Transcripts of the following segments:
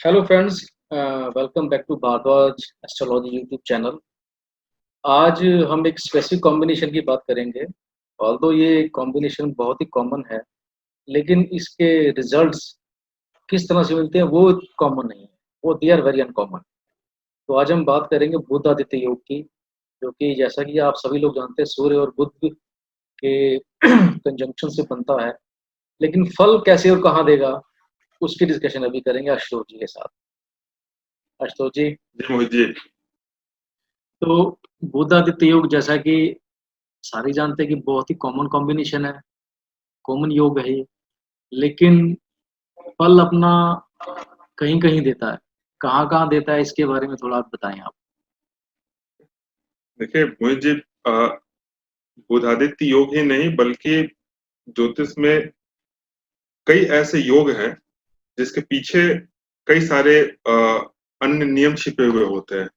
Hello friends, welcome back to Bhardwaj astrology YouTube channel. आज हम एक स्पेसिफिक कॉम्बिनेशन की बात करेंगे। ऑल्दो ये कॉम्बिनेशन बहुत ही कॉमन है, लेकिन इसके रिजल्ट्स किस तरह से मिलते हैं वो कॉमन नहीं है, वो दे आर वेरी अनकॉमन। तो आज हम बात करेंगे बुध आदित्य योग की, जो कि जैसा कि आप सभी लोग जानते हैं सूर्य और बुध के कंजंक्शन से बनता है। लेकिन फल कैसे और कहाँ देगा, उसकी डिस्कशन अभी करेंगे आशुतोष जी के साथ। आशुतोष जी, जी मोहित जी। तो बुध आदित्य योग जैसा कि सारे जानते हैं कि बहुत ही कॉमन कॉम्बिनेशन है, कॉमन योग है ये। लेकिन फल अपना कहीं कहीं देता है, कहाँ कहाँ देता है इसके बारे में थोड़ा आप बताएं आप। देखिए मोहित जी, बुधादित्य योग ही नहीं बल्कि ज्योतिष में कई ऐसे योग हैं जिसके पीछे कई सारे अन्य नियम छिपे हुए होते हैं।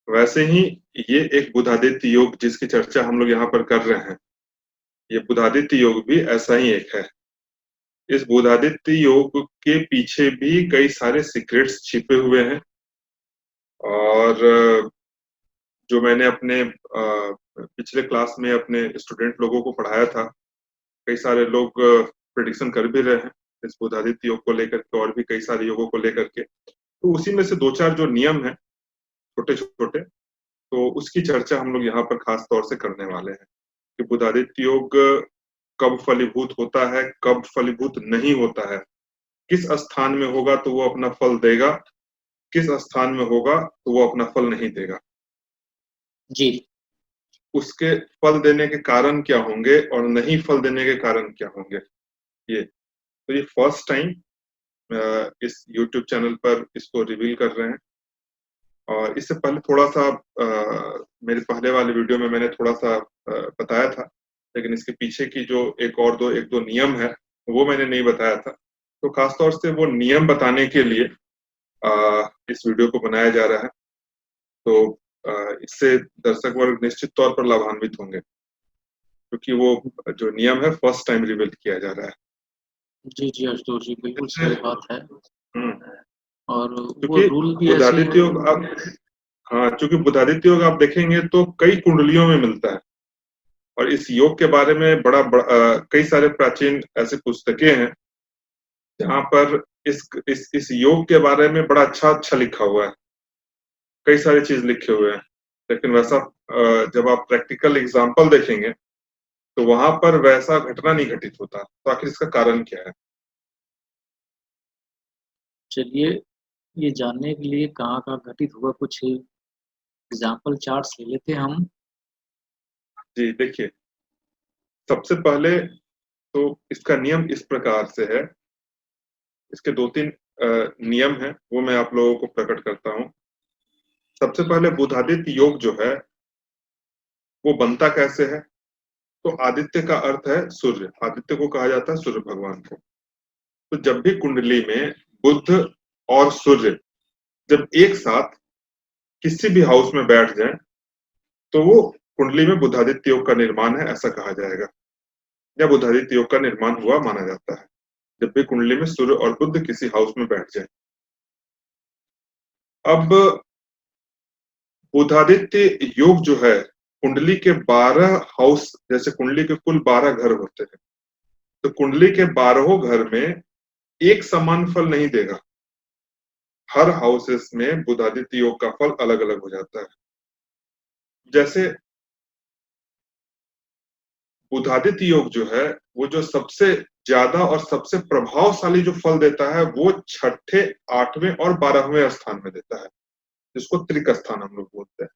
वैसे ही ये एक बुधादित्य योग जिसकी चर्चा हम लोग यहाँ पर कर रहे हैं, ये बुधादित्य योग भी ऐसा ही एक है। इस बुधादित्य योग के पीछे भी कई सारे सीक्रेट्स छिपे हुए हैं। और जो मैंने अपने पिछले क्लास में अपने स्टूडेंट लोगों को पढ़ाया था, कई सारे लोग प्रिडिक्शन कर भी रहे हैं इस बुधादित्य योग को लेकर के और भी कई सारे योगों को लेकर के। तो उसी में से दो चार जो नियम है छोटे छोटे, तो उसकी चर्चा हम लोग यहाँ पर खास तौर से करने वाले हैं कि बुधादित्य योग कब फलीभूत होता है, कब फलीभूत नहीं होता है, किस स्थान में होगा तो वो अपना फल देगा, किस स्थान में होगा तो वो अपना फल नहीं देगा, जी उसके फल देने के कारण क्या होंगे और नहीं फल देने के कारण क्या होंगे। ये तो ये फर्स्ट टाइम इस YouTube चैनल पर इसको रिवील कर रहे हैं। और इससे पहले थोड़ा सा मेरे पहले वाले वीडियो में मैंने थोड़ा सा बताया था, लेकिन इसके पीछे की जो एक दो नियम है वो मैंने नहीं बताया था। तो खासतौर से वो नियम बताने के लिए इस वीडियो को बनाया जा रहा है। तो इससे दर्शक वर्ग निश्चित तौर पर लाभान्वित होंगे, क्योंकि वो जो नियम है फर्स्ट टाइम रिवील किया जा रहा है। जी जी आशुतोष जी, बिल्कुल जैसे सही बात है। और वो क्योंकि रूल भी ऐसे बुधादित्य हैं। योग आप हाँ, क्योंकि बुधादित्य योग आप देखेंगे तो कई कुंडलियों में मिलता है। और इस योग के बारे में कई सारे प्राचीन ऐसे पुस्तकें हैं जहाँ पर इस योग के बारे में बड़ा अच्छा अच्छा लिखा हुआ है, कई सारी चीज लिखे हुए हैं। लेकिन वैसा जब आप प्रैक्टिकल एग्जाम्पल देखेंगे तो वहां पर वैसा घटना नहीं घटित होता। तो आखिर इसका कारण क्या है? चलिए, ये जानने के लिए कहाँ कहाँ घटित हुआ कुछ एग्जाम्पल चार्ट्स ले लेते हैं हम। जी देखिए, सबसे पहले तो इसका नियम इस प्रकार से है। इसके दो तीन नियम हैं, वो मैं आप लोगों को प्रकट करता हूँ। सबसे पहले बुधादित्य योग जो है वो बनता कैसे है। तो आदित्य का अर्थ है सूर्य, आदित्य को कहा जाता है सूर्य भगवान को। तो जब भी कुंडली में बुध और सूर्य जब एक साथ किसी भी हाउस में बैठ जाएं तो वो कुंडली में बुधादित्य योग का निर्माण है ऐसा कहा जाएगा, या बुधादित्य योग का निर्माण हुआ माना जाता है जब भी कुंडली में सूर्य और बुध किसी हाउस में बैठ जाए। अब बुधादित्य योग जो है कुंडली के 12 हाउस, जैसे कुंडली के कुल 12 घर होते हैं, तो कुंडली के 12 घर में एक समान फल नहीं देगा। हर हाउसेस में बुधादित्य योग का फल अलग अलग हो जाता है। जैसे बुधादित्य योग जो है वो जो सबसे ज्यादा और सबसे प्रभावशाली जो फल देता है वो छठे, आठवें और 12वें स्थान में देता है, जिसको त्रिक स्थान हम लोग बोलते हैं।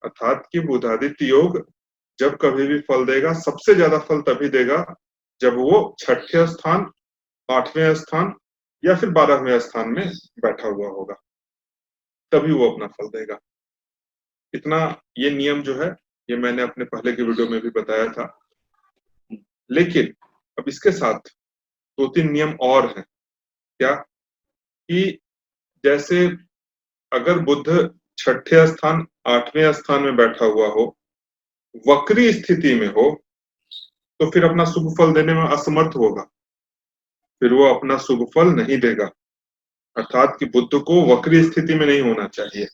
अर्थात कि बुधादित्य योग जब कभी भी फल देगा सबसे ज्यादा फल तभी देगा जब वो छठे स्थान, आठवें स्थान या फिर 12वें स्थान में बैठा हुआ होगा, तभी वो अपना फल देगा। इतना ये नियम जो है ये मैंने अपने पहले के वीडियो में भी बताया था। लेकिन अब इसके साथ दो तीन नियम और हैं। क्या कि जैसे अगर बुध छठे स्थान, आठवें स्थान में बैठा हुआ हो, वक्री स्थिति में हो, तो फिर अपना शुभ फल देने में असमर्थ होगा, फिर वो अपना शुभ फल नहीं देगा। अर्थात कि बुध को वक्री स्थिति में नहीं होना चाहिए,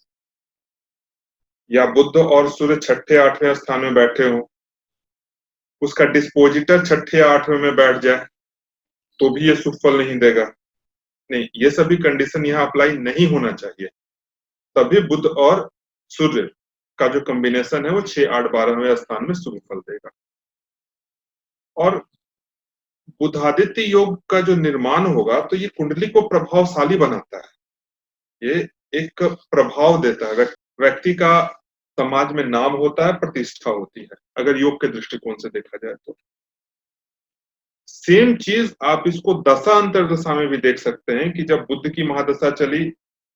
या बुध और सूर्य छठे आठवें स्थान में बैठे हो, उसका डिस्पोजिटर छठे या आठवें में बैठ जाए तो भी ये शुभ फल नहीं देगा। नहीं, ये सभी कंडीशन यहाँ अप्लाई नहीं होना चाहिए, तभी बुध और सूर्य का जो कॉम्बिनेशन है वो 6, 8, 12वें स्थान में शुभ फल देगा। और बुधादित्य योग का जो निर्माण होगा तो ये कुंडली को प्रभावशाली बनाता है, ये एक प्रभाव देता है, व्यक्ति का समाज में नाम होता है, प्रतिष्ठा होती है, अगर योग के दृष्टिकोण से देखा जाए तो। सेम चीज आप इसको दशा अंतरदशा में भी देख सकते हैं कि जब बुध की महादशा चली,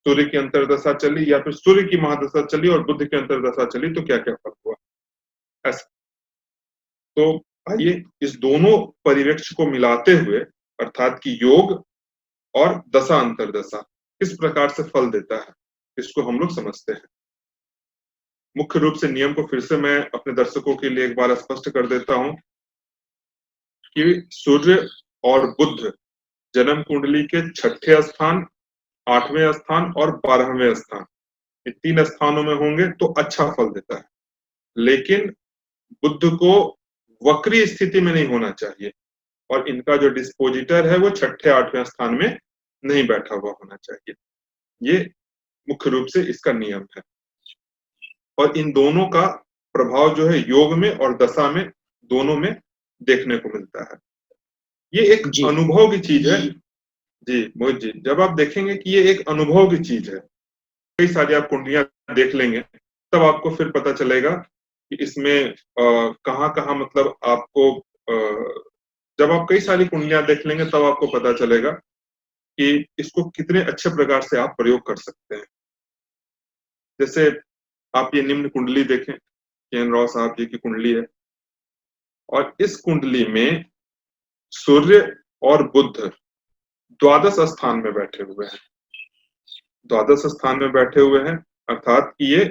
सूर्य की अंतरदशा चली, या फिर सूर्य की महादशा चली और बुध की अंतरदशा चली तो क्या क्या फल हुआ ऐसा। तो आइए इस दोनों परिवेक्ष को मिलाते हुए अर्थात कि योग और दशा अंतरदशा किस प्रकार से फल देता है इसको हम लोग समझते हैं। मुख्य रूप से नियम को फिर से मैं अपने दर्शकों के लिए एक बार स्पष्ट कर देता हूं कि सूर्य और बुध जन्म कुंडली के छठे स्थान, आठवें स्थान और 12वें स्थान, ये 3 स्थानों में होंगे तो अच्छा फल देता है, लेकिन बुध को वक्री स्थिति में नहीं होना चाहिए और इनका जो डिस्पोजिटर है वो छठे आठवें स्थान में नहीं बैठा हुआ होना चाहिए। ये मुख्य रूप से इसका नियम है और इन दोनों का प्रभाव जो है योग में और दशा में दोनों में देखने को मिलता है। ये एक अनुभव की चीज है जी मोहित जी, जब आप देखेंगे कि ये एक अनुभव की चीज है, कई सारी आप कुंडलियां देख लेंगे तब आपको फिर पता चलेगा कि इसमें कहाँ कहाँ मतलब आपको जब आप कई सारी कुंडलियां देख लेंगे तब आपको पता चलेगा कि इसको कितने अच्छे प्रकार से आप प्रयोग कर सकते हैं। जैसे आप ये निम्न कुंडली देखें, के.एन. राव साहब जी की कुंडली है और इस कुंडली में सूर्य और बुध द्वादश स्थान में बैठे हुए हैं, द्वादश स्थान में बैठे हुए हैं अर्थात कि ये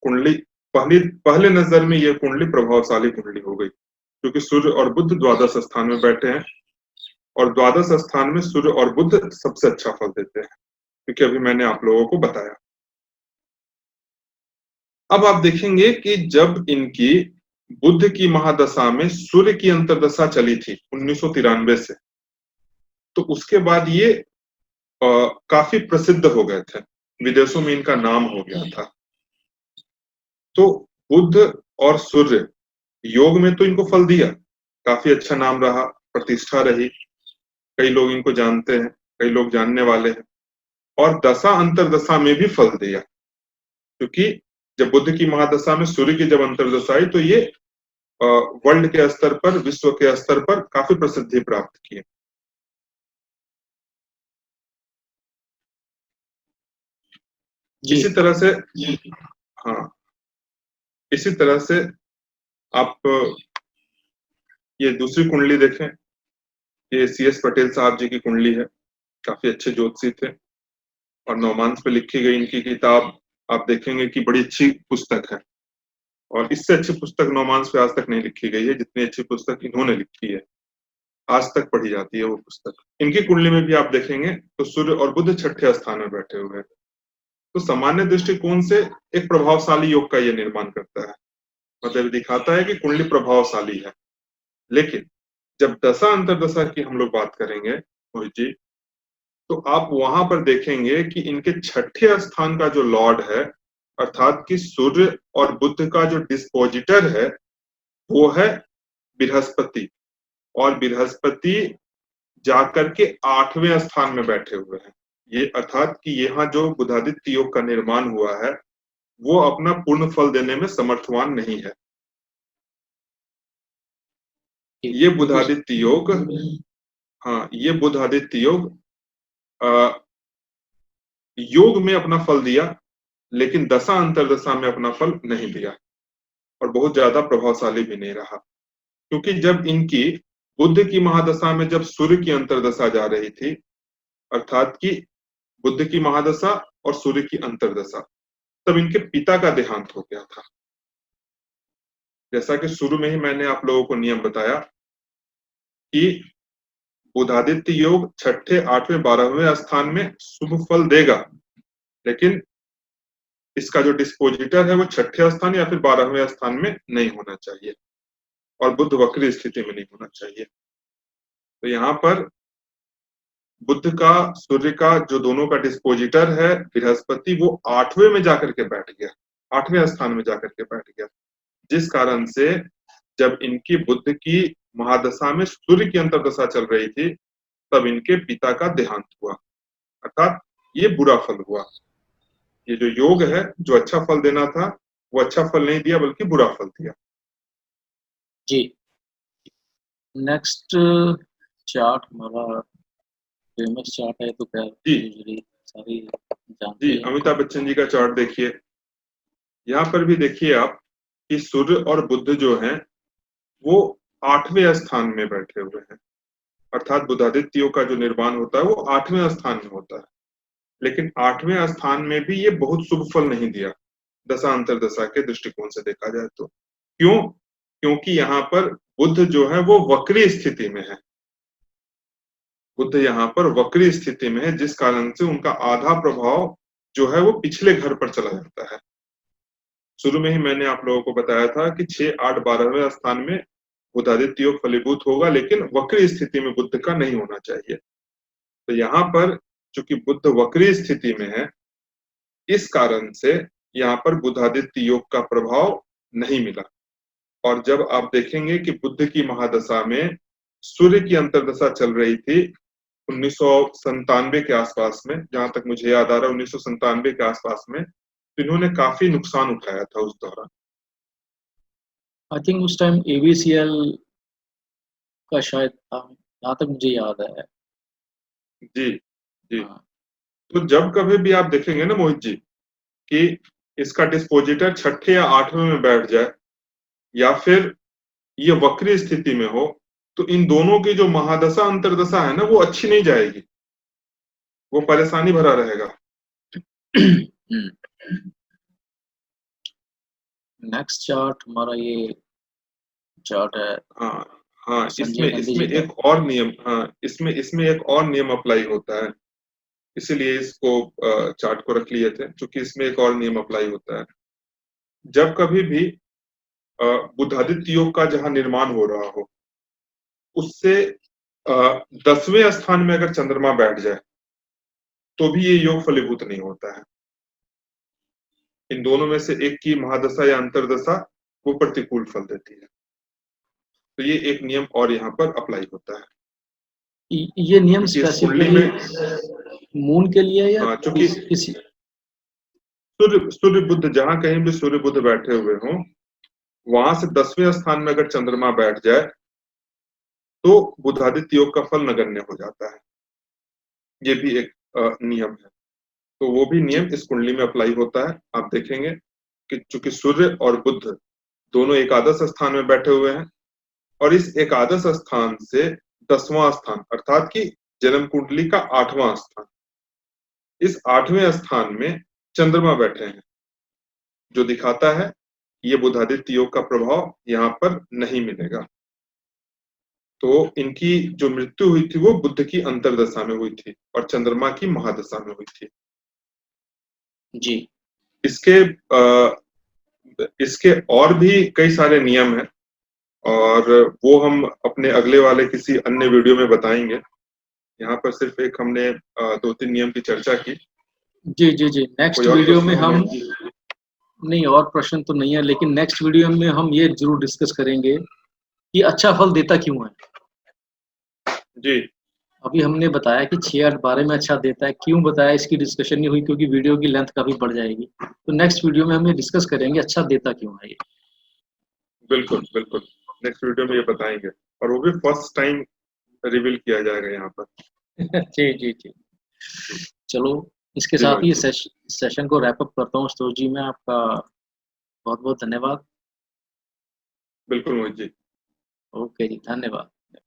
कुंडली पहले नजर में ये कुंडली प्रभावशाली कुंडली हो गई क्योंकि सूर्य और बुध द्वादश स्थान में बैठे हैं और द्वादश स्थान में सूर्य और बुध सबसे अच्छा फल देते हैं क्योंकि अभी मैंने आप लोगों को बताया। अब आप देखेंगे कि जब इनकी बुध की महादशा में सूर्य की अंतरदशा चली थी 1993 से, तो उसके बाद ये काफी प्रसिद्ध हो गए थे, विदेशों में इनका नाम हो गया था। तो बुध और सूर्य योग में तो इनको फल दिया, काफी अच्छा नाम रहा, प्रतिष्ठा रही, कई लोग इनको जानते हैं, कई लोग जानने वाले हैं और दशा अंतरदशा में भी फल दिया क्योंकि जब बुध की महादशा में सूर्य की जब अंतरदशा आई तो ये वर्ल्ड के स्तर पर, विश्व के स्तर पर काफी प्रसिद्धि प्राप्त की। इसी तरह से हाँ, इसी तरह से आप ये दूसरी कुंडली देखें, ये CS पटेल साहब जी की कुंडली है, काफी अच्छे ज्योतिषी थे और नवमांस पे लिखी गई इनकी किताब आप देखेंगे कि बड़ी अच्छी पुस्तक है और इससे अच्छी पुस्तक नवमांस पे आज तक नहीं लिखी गई है जितनी अच्छी पुस्तक इन्होंने लिखी है, आज तक पढ़ी जाती है वो पुस्तक। इनकी कुंडली में भी आप देखेंगे तो सूर्य और बुध छठे स्थान में बैठे हुए हैं, तो सामान्य दृष्टिकोण से एक प्रभावशाली योग का ये निर्माण करता है, मतलब दिखाता है कि कुंडली प्रभावशाली है। लेकिन जब दशा अंतरदशा की हम लोग बात करेंगे मोहित जी, तो आप वहां पर देखेंगे कि इनके छठे स्थान का जो लॉर्ड है अर्थात कि सूर्य और बुध का जो डिस्पोजिटर है वो है बृहस्पति और बृहस्पति जाकर के 8वें स्थान में बैठे हुए हैं। ये अर्थात कि यहाँ जो बुधादित्य योग का निर्माण हुआ है वो अपना पूर्ण फल देने में समर्थवान नहीं है। ये बुधादित्य योग, हाँ, ये बुधादित्य योग योग में अपना फल दिया लेकिन दशा अंतरदशा में अपना फल नहीं दिया और बहुत ज्यादा प्रभावशाली भी नहीं रहा क्योंकि जब इनकी बुध की महादशा में जब सूर्य की अंतरदशा जा रही थी अर्थात कि बुध की महादशा और सूर्य की अंतरदशा, तब इनके पिता का देहांत हो गया था। जैसा कि शुरू में ही मैंने आप लोगों को नियम बताया कि बुधादित्य योग छठे, आठवें, 12वें स्थान में शुभ फल देगा, लेकिन इसका जो डिस्पोजिटर है वो छठे स्थान या फिर 12वें स्थान में नहीं होना चाहिए, और बुध वक्री स्थिति में नहीं होना चाहिए। तो यहाँ पर बुध का, सूर्य का जो दोनों का डिस्पोजिटर है बृहस्पति, वो 8वें में जाकर के बैठ गया, 8वें स्थान में जाकर के बैठ गया, जिस कारण से जब इनकी बुध की महादशा में सूर्य की अंतर्दशा चल रही थी तब इनके पिता का देहांत हुआ, अर्थात ये बुरा फल हुआ। ये जो योग है जो अच्छा फल देना था वो अच्छा फल नहीं दिया बल्कि बुरा फल दिया। जी, नेक्स्ट चार्ट हमारा फेमस चार्ट है, तो खैर जी यूजुअली सारी जानते जी, हैं। अमिताभ बच्चन जी का चार्ट देखिए, यहाँ पर भी देखिए आप कि सूर्य और बुध जो हैं वो 8वें स्थान में बैठे हुए हैं, अर्थात बुधादित्यों का जो निर्माण होता है वो 8वें स्थान में होता है, लेकिन 8वें स्थान में भी ये बहुत शुभ फल नहीं दिया दशा अंतरदशा के दृष्टिकोण से देखा जाए तो। क्यों? क्योंकि यहाँ पर बुध जो है वो वक्री स्थिति में है, बुध यहाँ पर वक्री स्थिति में है, जिस कारण से उनका आधा प्रभाव जो है वो पिछले घर पर चला जाता है। शुरू में ही मैंने आप लोगों को बताया था कि 6, 8, 12वें स्थान में बुधादित्य योग फलीभूत होगा, लेकिन वक्री स्थिति में बुध का नहीं होना चाहिए। तो यहाँ पर चूंकि बुध वक्री स्थिति में है, इस कारण से यहाँ पर बुधादित्य योग का प्रभाव नहीं मिला। और जब आप देखेंगे कि बुध की महादशा में सूर्य की अंतर्दशा चल रही थी 1997 के आसपास में, जहां तक मुझे याद आ रहा है 1997 के आसपास में, तो इन्होंने काफी नुकसान उठाया था उस दौरान। आई थिंक उस टाइम एबीसीएल का शायद था, जहाँ तक मुझे याद है। जी जी। हाँ, तो जब कभी भी आप देखेंगे ना मोहित जी कि इसका डिस्पोजिटर छठे या 8वें में बैठ जाए या फिर ये वक्री स्थिति में हो, तो इन दोनों की जो महादशा अंतर्दशा है ना वो अच्छी नहीं जाएगी, वो परेशानी भरा रहेगा। नेक्स्ट चार्ट हमारा ये चार्ट है हाँ हाँ, संजय इसमें गांधी इसमें जी का। एक और नियम, हाँ इसमें एक और नियम अप्लाई होता है, इसीलिए इसको चार्ट को रख लिए थे, क्योंकि इसमें एक और नियम अप्लाई होता है। जब कभी भी बुधादित्य योग का जहां निर्माण हो रहा हो उससे 10वें स्थान में अगर चंद्रमा बैठ जाए तो भी ये योग फलीभूत नहीं होता है। इन दोनों में से एक की महादशा या अंतरदशा वो प्रतिकूल फल देती है। तो ये एक नियम और यहाँ पर अप्लाई होता है, ये नियम क्योंकि इस कुंडली स्पेसिफिकली में मून के लिए या चूंकि किसी सूर्य बुध जहां कहीं भी सूर्य बुध बैठे हुए हों वहां से 10वें स्थान में अगर चंद्रमा बैठ जाए तो बुधादित्य योग का फल नगण्य हो जाता है। ये भी एक नियम है, तो वो भी नियम इस कुंडली में अप्लाई होता है। आप देखेंगे कि चूंकि सूर्य और बुध दोनों एकादश स्थान में बैठे हुए हैं और इस एकादश स्थान से 10वां स्थान अर्थात कि जन्म कुंडली का 8वां स्थान, इस 8वें स्थान में चंद्रमा बैठे हैं, जो दिखाता है ये बुधादित्य योग का प्रभाव यहाँ पर नहीं मिलेगा। तो इनकी जो मृत्यु हुई थी वो बुध की अंतर्दशा में हुई थी और चंद्रमा की महादशा में हुई थी। जी। इसके इसके और भी कई सारे नियम हैं और वो हम अपने अगले वाले किसी अन्य वीडियो में बताएंगे। यहाँ पर सिर्फ एक हमने 2-3 नियम की चर्चा की। जी जी जी, नेक्स्ट कोई और वीडियो में प्रश्न हम, हो? नहीं और प्रश्न तो नहीं है, लेकिन नेक्स्ट वीडियो में हम ये जरूर डिस्कस करेंगे कि अच्छा फल देता क्यों है। जी अभी हमने बताया कि 6, 8, 12 में अच्छा देता है, क्यों बताया इसकी डिस्कशन नहीं हुई क्योंकि वीडियो की लेंथ काफी बढ़ जाएगी। तो नेक्स्ट वीडियो में हम ये डिस्कस करेंगे अच्छा देता क्यों है ये। बिल्कुल बिल्कुल, नेक्स्ट वीडियो में ये बताएंगे और वो भी फर्स्ट टाइम रिवील किया जाएगा यहाँ पर। जी जी जी, चलो इसके जी साथ ही मोहित ये जी, सेशन को रैप अप करता हूँ। स्टोर जी, मैं आपका बहुत बहुत धन्यवाद। बिल्कुल मोहित जी। ओके जी, धन्यवाद।